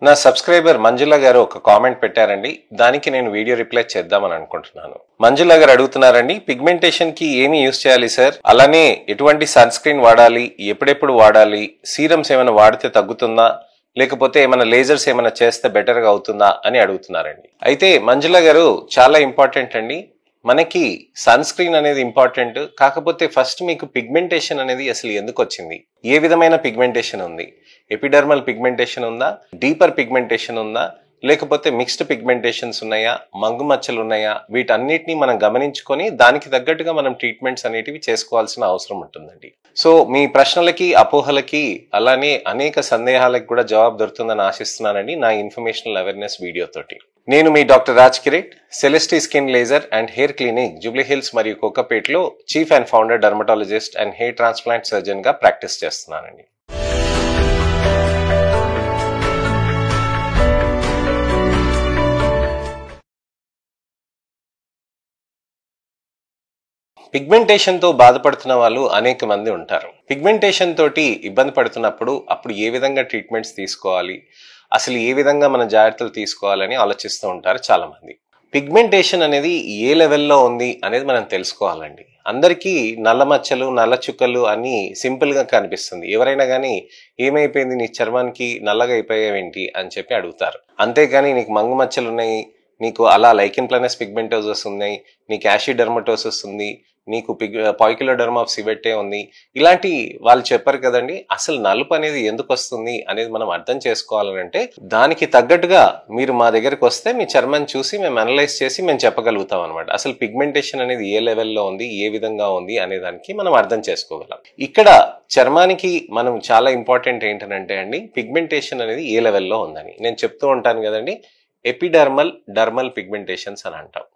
నా సబ్స్క్రైబర్ మంజుల గారు ఒక కామెంట్ పెట్టారండి. దానికి నేను వీడియో రిప్లై చేద్దామని అనుకుంటున్నాను. మంజుల గారు అడుగుతున్నారండి, పిగ్మెంటేషన్ కి ఏమి యూజ్ చేయాలి సార్, అలానే ఎటువంటి సన్ స్క్రీన్ వాడాలి, ఎప్పుడెప్పుడు వాడాలి, సీరమ్స్ ఏమైనా వాడితే తగ్గుతుందా, లేకపోతే ఏమైనా లేజర్స్ ఏమైనా చేస్తే బెటర్ గా అవుతుందా అని అడుగుతున్నారండి. అయితే మంజుల గారు చాలా ఇంపార్టెంట్ అండి. మనకి సన్ స్క్రీన్ అనేది ఇంపార్టెంట్. కాకపోతే ఫస్ట్ మీకు పిగ్మెంటేషన్ అనేది అసలు ఎందుకు వచ్చింది, ఏ విధమైన పిగ్మెంటేషన్ ఉంది, ఎపిడర్మల్ పిగ్మెంటేషన్ ఉందా, డీపర్ పిగ్మెంటేషన్ ఉందా, లేకపోతే మిక్స్డ్ పిగ్మెంటేషన్స్ ఉన్నాయా, మంగు మచ్చలు ఉన్నాయా, వీటన్నిటిని మనం గమనించుకొని దానికి తగ్గట్టుగా మనం ట్రీట్మెంట్స్ అనేటివి చేసుకోవాల్సిన అవసరం ఉంటుందండి. సో మీ ప్రశ్నలకి, అపోహలకి, అలానే అనేక సందేహాలకు కూడా జవాబు దొరుకుతుందని ఆశిస్తున్నానండి నా ఇన్ఫర్మేషనల్ అవేర్నెస్ వీడియో తోటి. నేను మీ doctor Raj Kireet, Celestee skin laser and hair clinic, Jubilee Hills మరియు కోకాపేట్లో chief and founder dermatologist and hair transplant surgeon గా ప్రాక్టీస్ చేస్తున్నానండి. పిగ్మెంటేషన్ తో బాధపడుతున్న వాళ్ళు అనేక మంది ఉంటారు. పిగ్మెంటేషన్ తోటి ఇబ్బంది పడుతున్నప్పుడు అప్పుడు ఏ విధంగా ట్రీట్మెంట్స్ తీసుకోవాలి, అసలు ఏ విధంగా మన జాగ్రత్తలు తీసుకోవాలని ఆలోచిస్తూ ఉంటారు చాలా మంది. పిగ్మెంటేషన్ అనేది ఏ లెవెల్లో ఉంది అనేది మనం తెలుసుకోవాలండి. అందరికీ నల్ల మచ్చలు, నల్ల చుక్కలు అని సింపుల్ గా కనిపిస్తుంది. ఎవరైనా కానీ ఏమైపోయింది, నీ చర్మానికి నల్లగా అయిపోయావేంటి అని చెప్పి అడుగుతారు. అంతేగాని నీకు మంగు మచ్చలు ఉన్నాయి, నీకు అలా లైకెన్ ప్లానస్ పిగ్మెంటోసస్ ఉన్నాయి, నీకు యాషిడర్మటోసిస్ ఉంది, నీకు పాయిక్యులోడర్మా ఆఫ్ సివెట్టే ఉంది, ఇలాంటి వాళ్ళు చెప్పారు కదండి. అసలు నలుపు అనేది ఎందుకు వస్తుంది అనేది మనం అర్థం చేసుకోవాలంటే దానికి తగ్గట్టుగా మీరు మా దగ్గరకు వస్తే మీ చర్మాన్ని చూసి మేము అనలైజ్ చేసి మేము చెప్పగలుగుతాం అనమాట. అసలు పిగ్మెంటేషన్ అనేది ఏ లెవెల్లో ఉంది, ఏ విధంగా ఉంది అనే దానికి మనం అర్థం చేసుకోగలం. ఇక్కడ చర్మానికి మనం చాలా ఇంపార్టెంట్ ఏంటంటే అండి, పిగ్మెంటేషన్ అనేది ఏ లెవెల్లో ఉందని నేను చెప్తూ ఉంటాను కదండి. ఎపిడర్మల్, డర్మల్ పిగ్మెంటేషన్స్ అని అంటాం.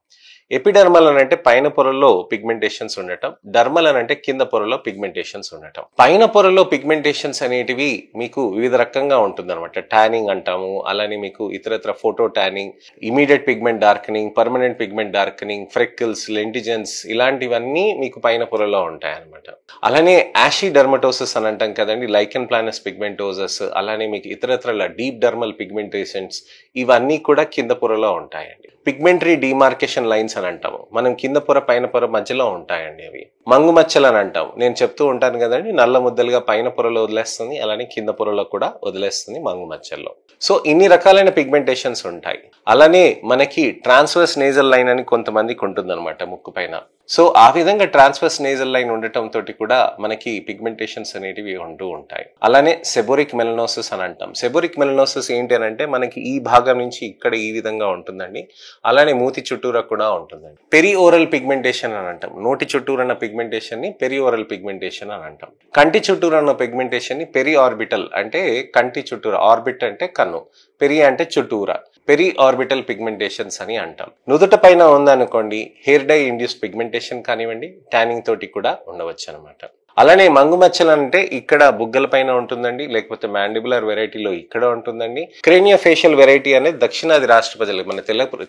ఎపిడర్మల్ అని అంటే పైన పొరల్లో పిగ్మెంటేషన్స్ ఉండటం, డర్మల్ అని అంటే కింద పొరలో పిగ్మెంటేషన్స్ ఉండటం. పైన పొరలో పిగ్మెంటేషన్స్ అనేటివి మీకు వివిధ రకంగా ఉంటుంది అనమాట. ట్యానింగ్ అంటాము, అలానే మీకు ఇతరత్ర photo tanning, immediate pigment darkening, permanent pigment darkening, freckles, lentigines, ఇలాంటివన్నీ మీకు పైన పొరలో ఉంటాయి అనమాట. అలానే యాషిడర్మటోసిస్ అని అంటాం కదండి, లైకెన్ ప్లానస్ పిగ్మెంటోసస్, అలానే మీకు ఇతరత్ర డీప్ డర్మల్ పిగ్మెంటేషన్స్, ఇవన్నీ కూడా కింద పొరలో ఉంటాయండి. పిగ్మెంటరీ డిమార్కేషన్ లైన్స్ అని అంటాము, మనం కింద పొర పైన పొర మధ్యలో ఉంటాయండి. అవి మంగు మచ్చలు అని అంటాం. నేను చెప్తూ ఉంటాను కదండి, నల్ల ముద్దలుగా పైన పొరలో వదిలేస్తుంది, అలానే కింద పొరలో కూడా వదిలేస్తుంది మంగు మచ్చల్లో. సో ఇన్ని రకాలైన పిగ్మెంటేషన్స్ ఉంటాయి. అలానే మనకి ట్రాన్స్వర్స్ నేజల్ లైన్ అని కొంతమందికి ఉంటుంది అనమాట ముక్కు పైన. సో ఆ విధంగా ట్రాన్స్వర్స్ నేజల్ లైన్ ఉండటం తోటి కూడా మనకి పిగ్మెంటేషన్స్ అనేటివి ఉంటూ ఉంటాయి. అలానే సెబోరిక్ మెలనోసిస్ అని అంటాం. సెబోరిక్ మెలనోసిస్ ఏంటి అని అంటే మనకి ఈ భాగం నుంచి ఇక్కడ ఈ విధంగా ఉంటుందండి. అలానే మూతి చుట్టూరా కూడా ఉంటుందండి. పెరి ఓరల్ పిగ్మెంటేషన్ అని అంటాం. నోటి చుట్టూరన్న పిగ్మెంటేషన్ ని పెరి ఓరల్ పిగ్మెంటేషన్ అని అంటాం. కంటి చుట్టూరన్న పిగ్మెంటేషన్ ని పెరి ఆర్బిటల్, అంటే కంటి చుట్టూరా, ఆర్బిట్ అంటే కన్ను, పెరి అంటే చుట్టూరా, పెరి ఆర్బిటల్ పిగ్మెంటేషన్స్ అని అంటాం. నుదుట పైన ఉందనుకోండి, హెయిర్ డై ఇండ్యూస్డ్ పిగ్మెంటేషన్ కానివ్వండి, ట్యానింగ్ తోటి కూడా ఉండవచ్చు అనమాట. అలానే మంగు మచ్చలు అంటే ఇక్కడ బుగ్గల పైన ఉంటుందండి, లేకపోతే మ్యాండిబులర్ వెరైటీలో ఇక్కడ ఉంటుందండి. క్రేనియో ఫేషియల్ వెరైటీ అనేది దక్షిణాది రాష్ట్ర ప్రజలకి, మన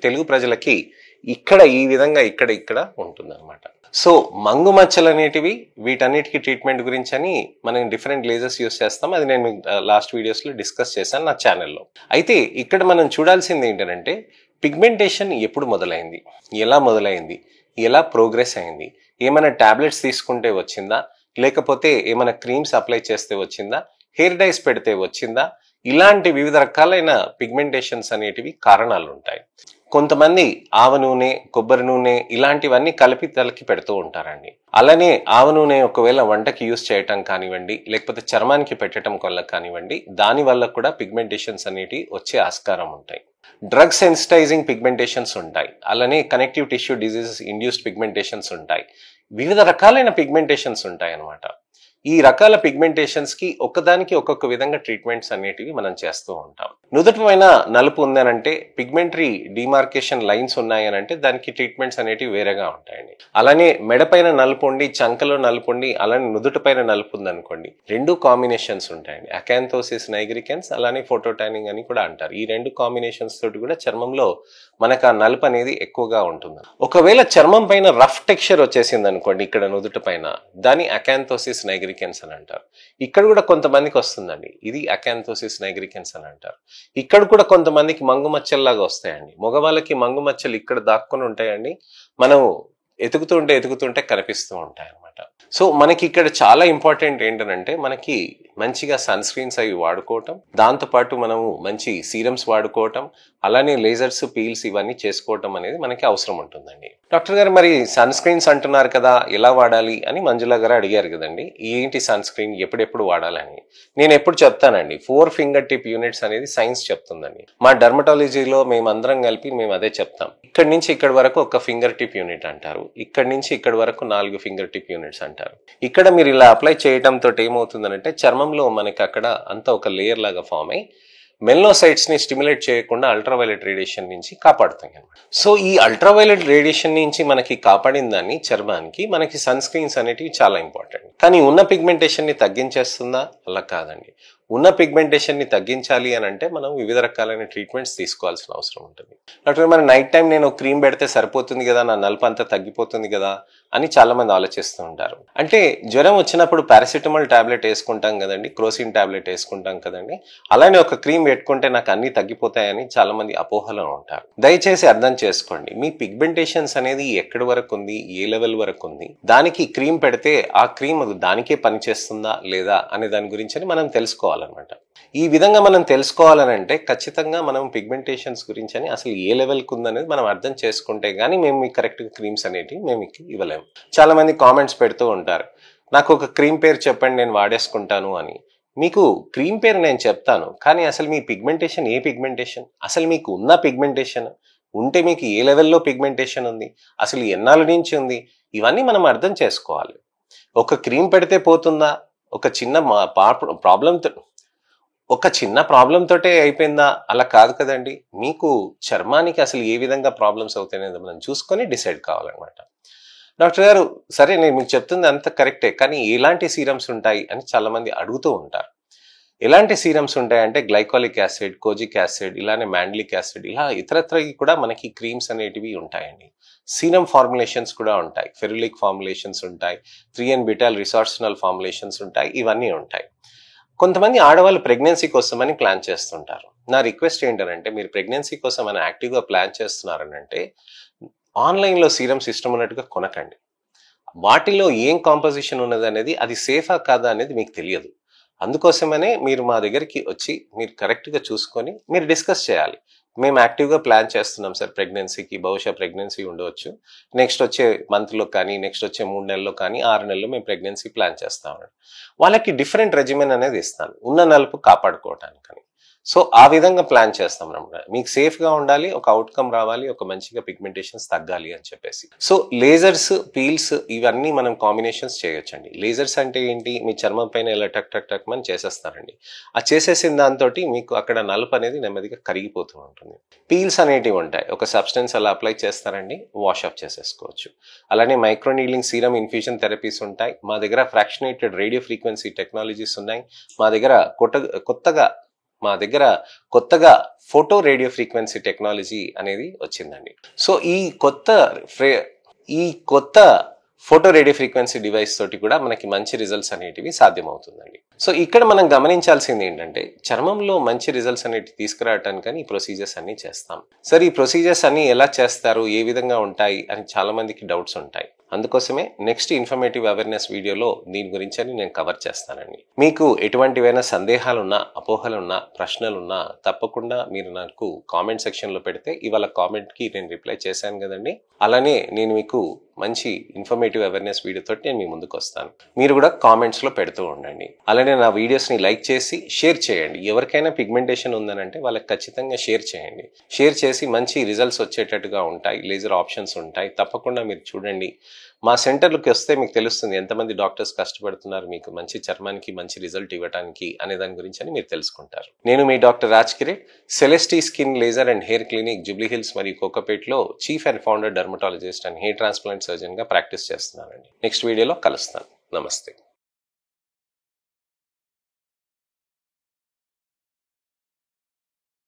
తెలుగు ప్రజలకి ఇక్కడ ఈ విధంగా ఇక్కడ ఉంటుంది అనమాట. సో మంగు మచ్చలు అనేటివి, వీటన్నిటికీ ట్రీట్మెంట్ గురించి అని మనం డిఫరెంట్ లేజర్స్ యూస్ చేస్తాం. అది నేను లాస్ట్ వీడియోస్ లో డిస్కస్ చేశాను నా ఛానల్లో. అయితే ఇక్కడ మనం చూడాల్సింది ఏంటంటే పిగ్మెంటేషన్ ఎప్పుడు మొదలైంది, ఎలా మొదలైంది, ఎలా ప్రోగ్రెస్ అయింది, ఏమైనా టాబ్లెట్స్ తీసుకుంటే వచ్చిందా, లేకపోతే ఏమైనా క్రీమ్స్ అప్లై చేస్తే వచ్చిందా, హెయిర్ డైస్ పెడితే వచ్చిందా, ఇలాంటి వివిధ రకాలైన పిగ్మెంటేషన్స్ అనేటివి కారణాలు ఉంటాయి. కొంతమంది ఆవ నూనె, కొబ్బరి నూనె ఇలాంటివన్నీ కలిపి తలకి పెడుతూ ఉంటారండి. అలానే ఆవ నూనె ఒకవేళ వంటకి యూజ్ చేయటం కానివ్వండి, లేకపోతే చర్మానికి పెట్టడం వల్ల కానివ్వండి, దాని వల్ల కూడా పిగ్మెంటేషన్స్ అనేటివి వచ్చే ఆస్కారం ఉంటాయి. డ్రగ్ సెన్సిటైజింగ్ పిగ్మెంటేషన్స్ ఉంటాయి. అలానే connective tissue diseases induced pigmentations ఉంటాయి. వివిధ రకాలైన పిగ్మెంటేషన్స్ ఉంటాయి అన్నమాట. ఈ రకాల పిగ్మెంటేషన్స్ కి ఒక్కదానికి ఒక్కొక్క విధంగా ట్రీట్మెంట్స్ అనేటివి మనం చేస్తూ ఉంటాం. నుదుటి పైన నలుపు ఉందనంటే, పిగ్మెంటరీ డిమార్కేషన్ లైన్స్ ఉన్నాయనంటే దానికి ట్రీట్మెంట్స్ అనేటివి వేరేగా ఉంటాయండి. అలానే మెడపైన నలుపు ఉండి, చంకలో నలుపు ఉండి, అలానే నుదుటి పైన నలుపు ఉందనుకోండి, రెండు కాంబినేషన్స్ ఉంటాయండి. అకాంతోసిస్ నైగ్రికెన్స్, అలానే ఫోటో ట్యానింగ్ అని కూడా అంటారు. ఈ రెండు కాంబినేషన్స్ తోటి కూడా చర్మంలో మనకు ఆ నలుపు అనేది ఎక్కువగా ఉంటుంది. ఒకవేళ చర్మం పైన రఫ్ టెక్స్చర్ వచ్చేసింది అనుకోండి, ఇక్కడ నుదుటి పైన, దాని అకాంతోసిస్ నైగ్రికెన్స్ నైగ్రికెన్స్ అని అంటారు. ఇక్కడ కూడా కొంతమందికి వస్తుందండి, ఇది అకాంథోసిస్ నైగ్రికెన్స్ అని అంటారు. ఇక్కడ కూడా కొంతమందికి మంగు మచ్చల్లాగా వస్తాయండి. మగవాళ్ళకి మంగు మచ్చలు ఇక్కడ దాక్కుని ఉంటాయండి, మనం ఎతుకుతుంటే కనిపిస్తూ ఉంటాయి అన్నమాట. సో మనకి ఇక్కడ చాలా ఇంపార్టెంట్ ఏంటంటే మనకి మంచిగా సన్ స్క్రీన్స్ అవి వాడుకోవటం, దాంతోపాటు మనము మంచి సీరమ్స్ వాడుకోవటం, అలానే లేజర్స్, పీల్స్ ఇవన్నీ చేసుకోవటం అనేది మనకి అవసరం ఉంటుందండి. డాక్టర్ గారు మరి సన్ స్క్రీన్స్ అంటున్నారు కదా, ఎలా వాడాలి అని మంజుల గారు అడిగారు కదండి. ఏంటి సన్ స్క్రీన్ ఎప్పుడెప్పుడు వాడాలని నేను ఎప్పుడు చెప్తానండి, 4 ఫింగర్ టిప్ యూనిట్స్ అనేది సైన్స్ చెప్తుందండి. మా డర్మటాలజీలో మేమందరం కలిపి మేము అదే చెప్తాం. ఇక్కడి నుంచి ఇక్కడ వరకు ఒక ఫింగర్ టిప్ యూనిట్ అంటారు, ఇక్కడి నుంచి ఇక్కడ వరకు 4 ఫింగర్ టిప్ యూనిట్స్ అంటారు. ఇక్కడ మీరు ఇలా అప్లై చేయడంతో ఏమవుతుందంటే చర్మంలో మనకి అక్కడ అంతా ఒక లేయర్ లాగా ఫామ్ అయ్యి మెల్నోసైట్స్ ని స్టిమ్యులేట్ చేయకుండా అల్ట్రావైలెట్ రేడియేషన్ నుంచి కాపాడుతాయి అన్నమాట. సో ఈ అల్ట్రావైలెట్ రేడియేషన్ నుంచి మనకి కాపాడిన దాన్ని చర్మానికి మనకి సన్ స్క్రీన్స్ అనేటివి చాలా ఇంపార్టెంట్. కానీ ఉన్న పిగ్మెంటేషన్ ని తగ్గించేస్తుందా? అలా కాదండి. ఉన్న పిగ్మెంటేషన్ ని తగ్గించాలి అని అంటే మనం వివిధ రకాలైన ట్రీట్మెంట్స్ తీసుకోవాల్సిన అవసరం ఉంటుంది. డాక్టర్ మరి నైట్ టైం నేను క్రీమ్ పెడితే సరిపోతుంది కదా, నా నలుపు అంతా తగ్గిపోతుంది కదా అని చాలా మంది ఆలోచిస్తూ ఉంటారు. అంటే జ్వరం వచ్చినప్పుడు పారాసిటమాల్ టాబ్లెట్ వేసుకుంటాం కదండి, క్రోసిన్ టాబ్లెట్ వేసుకుంటాం కదండి, అలానే ఒక క్రీమ్ పెట్టుకుంటే నాకు అన్ని తగ్గిపోతాయని చాలా మంది అపోహలో ఉంటారు. దయచేసి అర్థం చేసుకోండి, మీ పిగ్మెంటేషన్స్ అనేది ఎక్కడి వరకు ఉంది, ఏ లెవెల్ వరకు ఉంది, దానికి క్రీమ్ పెడితే ఆ క్రీమ్ దానికే పనిచేస్తుందా లేదా అనే దాని గురించి మనం తెలుసుకోవాలన్నమాట. ఈ విధంగా మనం తెలుసుకోవాలనంటే ఖచ్చితంగా మనం పిగ్మెంటేషన్స్ గురించి అని అసలు ఏ లెవెల్కి ఉందనేది మనం అర్థం చేసుకుంటే గానీ మేము మీకు కరెక్ట్ క్రీమ్స్ అనేటివి మేము ఇవ్వలేము. చాలా మంది కామెంట్స్ పెడుతూ ఉంటారు, నాకు ఒక క్రీమ్ పేరు చెప్పండి నేను వాడేసుకుంటాను అని. మీకు క్రీమ్ పేరు నేను చెప్తాను, కానీ అసలు మీ పిగ్మెంటేషన్ ఏ పిగ్మెంటేషన్, అసలు మీకు ఉన్న పిగ్మెంటేషన్ ఉంటే మీకు ఏ లెవెల్లో పిగ్మెంటేషన్ ఉంది, అసలు ఎన్నాళ్ళ నుంచి ఉంది, ఇవన్నీ మనం అర్థం చేసుకోవాలి. ఒక క్రీమ్ పెడితే పోతుందా, ఒక చిన్న ప్రాబ్లం తోటే అయిపోయిందా? అలా కాదు కదండి. మీకు చర్మానికి అసలు ఏ విధంగా ప్రాబ్లమ్స్ అవుతాయనేది మనం చూసుకొని డిసైడ్ కావాలన్నమాట. డాక్టర్ గారు సరే నేను మీకు చెప్తుంది అంత కరెక్టే, కానీ ఎలాంటి సీరమ్స్ ఉంటాయి అని చాలా మంది అడుగుతూ ఉంటారు. ఎలాంటి సీరమ్స్ ఉంటాయంటే గ్లైకాలిక్ యాసిడ్, కోజిక్ యాసిడ్, ఇలానే మ్యాండ్లిక్ యాసిడ్, ఇలా ఇతరత్రకి కూడా మనకి క్రీమ్స్ అనేటివి ఉంటాయండి. సీరం ఫార్ములేషన్స్ కూడా ఉంటాయి, ఫెరులిక్ ఫార్ములేషన్స్ ఉంటాయి, 3N-బిటాల్ రిసార్సినల్ ఫార్ములేషన్స్ ఉంటాయి, ఇవన్నీ ఉంటాయి. కొంతమంది ఆడవాళ్ళు ప్రెగ్నెన్సీ కోసమని ప్లాన్ చేస్తుంటారు. నా రిక్వెస్ట్ ఏంటంటే మీరు ప్రెగ్నెన్సీ కోసం అని యాక్టివ్గా ప్లాన్ చేస్తున్నారనంటే ఆన్లైన్లో సీరం సిస్టమ్ ఉన్నట్టుగా కొనకండి. వాటిలో ఏం కాంపోజిషన్ ఉన్నది అనేది అది సేఫా కాదా అనేది మీకు తెలియదు. అందుకోసమనే మీరు మా దగ్గరికి వచ్చి మీరు కరెక్ట్గా చూసుకొని మీరు డిస్కస్ చేయాలి. మేము యాక్టివ్గా ప్లాన్ చేస్తున్నాం సార్ ప్రెగ్నెన్సీకి, బహుశా ప్రెగ్నెన్సీ ఉండవచ్చు, నెక్స్ట్ వచ్చే మంత్లో కానీ, నెక్స్ట్ వచ్చే 3 నెలల్లో కానీ, 6 నెలల్లో మేము ప్రెగ్నెన్సీ ప్లాన్ చేస్తామని వాళ్ళకి డిఫరెంట్ రెజిమెన్ అనేది ఇస్తాను, ఉన్న నలుపు కాపాడుకోవటానికని. సో ఆ విధంగా ప్లాన్ చేస్తాం అన్నమాట. మీకు సేఫ్గా ఉండాలి, ఒక అవుట్కమ్ రావాలి, ఒక మంచిగా పిగ్మెంటేషన్స్ తగ్గాలి అని చెప్పేసి. సో లేజర్స్, పీల్స్ ఇవన్నీ మనం కాంబినేషన్స్ చేయొచ్చండి. లేజర్స్ అంటే ఏంటి, మీ చర్మం పైన ఇలా టక్ టక్ టక్ అని చేసేస్తారండి. ఆ చేసేసిన దాంతో మీకు అక్కడ నలుపు అనేది నెమ్మదిగా కరిగిపోతూ ఉంటుంది. పీల్స్ అనేటివి ఉంటాయి, ఒక సబ్స్టెన్స్ అలా అప్లై చేస్తారండి, వాష్ ఆఫ్ చేసేసుకోవచ్చు. అలానే మైక్రోనీడ్లింగ్ సీరం ఇన్ఫ్యూజన్ థెరపీస్ ఉంటాయి. మా దగ్గర ఫ్రాక్షనేటెడ్ రేడియో ఫ్రీక్వెన్సీ టెక్నాలజీస్ ఉన్నాయి. మా కొత్తగా ఫోటో రేడియో ఫ్రీక్వెన్సీ టెక్నాలజీ అనేది వచ్చిందండి. సో ఈ కొత్త ఫోటో రేడియో ఫ్రీక్వెన్సీ డివైస్ తోటి కూడా మనకి మంచి రిజల్ట్స్ అనేటివి సాధ్యమవుతుందండి. సో ఇక్కడ మనం గమనించాల్సింది ఏంటంటే చర్మంలో మంచి రిజల్ట్స్ అనేవి తీసుకురావటానికి ఈ ప్రొసీజర్స్ అన్ని చేస్తాం. సరే ఈ ప్రొసీజర్స్ అన్ని ఎలా చేస్తారు, ఏ విధంగా ఉంటాయి అని చాలా మందికి డౌట్స్ ఉంటాయి. అందుకోసమే నెక్స్ట్ ఇన్ఫర్మేటివ్ అవేర్నెస్ వీడియోలో దీని గురించి అని నేను కవర్ చేస్తానండి. మీకు ఎటువంటివైనా సందేహాలున్నా, అపోహలున్నా, ప్రశ్నలున్నా తప్పకుండా మీరు నాకు కామెంట్ సెక్షన్లో పెడితే ఇవాళ కామెంట్కి నేను రిప్లై చేశాను కదండి. అలానే నేను మీకు మంచి ఇన్ఫర్మేటివ్ అవేర్నెస్ వీడియోతో నేను మీ ముందుకు వస్తాను. మీరు కూడా కామెంట్స్లో పెడుతూ ఉండండి. అలానే నా వీడియోస్ని లైక్ చేసి షేర్ చేయండి. ఎవరికైనా పిగ్మెంటేషన్ ఉందనంటే వాళ్ళకి ఖచ్చితంగా షేర్ చేయండి. షేర్ చేసి మంచి రిజల్ట్స్ వచ్చేటట్టుగా ఉంటాయి, లేజర్ ఆప్షన్స్ ఉంటాయి, తప్పకుండా మీరు చూడండి. మా సెంటర్లోకి వస్తే మీకు తెలుస్తుంది ఎంతమంది డాక్టర్స్ కష్టపడుతున్నారు మీకు మంచి చర్మానికి మంచి రిజల్ట్ ఇవ్వడానికి అనే దాని గురించి అని మీరు తెలుసుకుంటారు. నేను మీ doctor Raj Kireet, Celestee skin laser and hair clinic, Jubilee Hills మరియు కోకాపేట్లో chief and founder dermatologist and hair transplant surgeon గా ప్రాక్టీస్ చేస్తున్నానండి. నెక్స్ట్ వీడియోలో కలుస్తాను. నమస్తే.